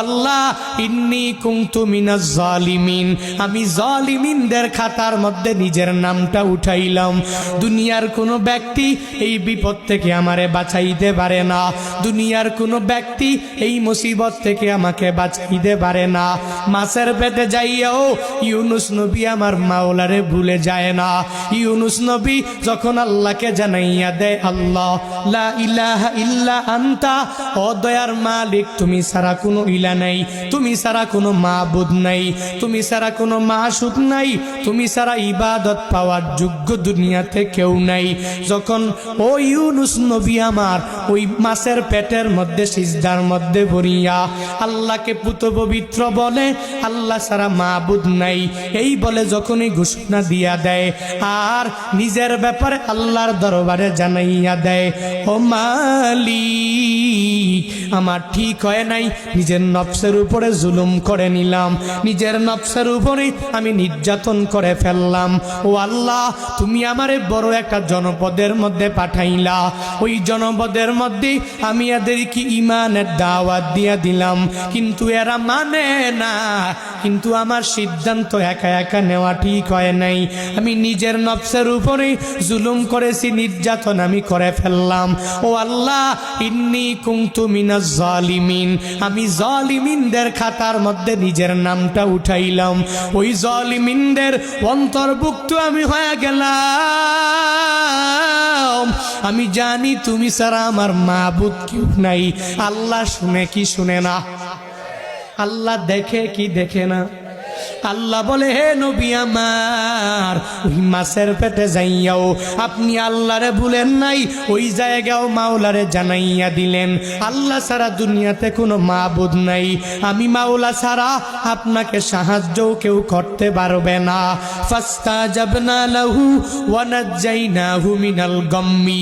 আল্লাহ ইন্নী কুনতু মিনাজ জালিমিন, আমি জালিমিনদের খাতার মধ্যে নিজের নামটা উঠাইলাম। দুনিয়ার কোনো ব্যক্তি এই বিপদ থেকে আমারে বাঁচাইতে পারে না, দুনিয়ার কোনো ব্যক্তি এই মুসিবত থেকে আমাকে বাঁচাইতে পারে না। মাছের পেটে যাইয়াও ইউনুস নবী আমার মাওলারে ভুলে যায় না। ইউনুস নবী যখন আল্লাহকে জানাইয়া দেয়, আল্লাহ লা ইলাহা ইল্লা আনতা, ও দয়ার মালিক তুমি ছাড়া কোনো ইলা নাই, তুমি ছাড়া কোনো মাবুদ নাই, তুমি ছাড়া কোনো মাসুক নাই, তুমি ছাড়া ইবাদত পাওয়ার যোগ্য দুনিয়াতে কেউ নাই। যখন ও ইউনুস নবী আমার ওই মাছের পেটের মধ্যে সিজদার মধ্যে পড়িয়া আল্লাহকে পুত পবিত্র বলে, আল্লাহ ছাড়া মাবুদ নাই এই বলে যখনই ঘোষণা দিয়া দেয় আর নিজের ব্যাপারে আল্লাহর দরবারে জানাইয়া দেয়, ও মালিক আমার ঠিক হয় নাই, নিজের নফসের উপরে জুলুম করে নিলাম, নিজের নফসের উপরে আমি নির্যাতন করে ফেললাম। ও আল্লাহ তুমি আমারে বড় একটা জনপদের মধ্যে পাঠাইলা, ওই জনপদের মধ্যে আমি এদেরকে ঈমানের দাওয়াত দিয়া দিলাম, কিন্তু এরা মানে না। কিন্তু আমার সিদ্ধান্ত একা একা নেওয়া ঠিক হয় নাই, আমি নিজের নফসের উপরে জুলুম করেছি, নির্যাতন আমি করে ফেললাম। ও আল্লাহ ইন্নী কুনতু মিনাজ জালিমিন, আমি জালিমিনদের খাতার মধ্যে নিজের নামটা উঠাইলাম, ওই জালিমিনদের অন্তর্ভুক্ত আমি হয়ে গেলাম। আমি জানি তুমি ছাড়া আমার মাবুদ কেউ নাই। আল্লাহ শুনে কি শুনে না? আল্লাহ দেখে কি দেখে না? আল্লাহ বলে, হে নবী আমার ওই মাছের পেটে যাইয়াও আপনি আল্লাহরে ভুলেন নাই, ওই জায়গাও মাওলারে জানাইয়া দিলেন আল্লাহ ছাড়া দুনিয়াতে কোনো মাবুদ নাই, আমি মাওলা ছাড়া আপনাকে সাহায্যও কেউ করতে পারবে না। ফাস্তাজাবনা লাহু ওয়া নাজ্জাইনাহু মিনাল গাম্মি।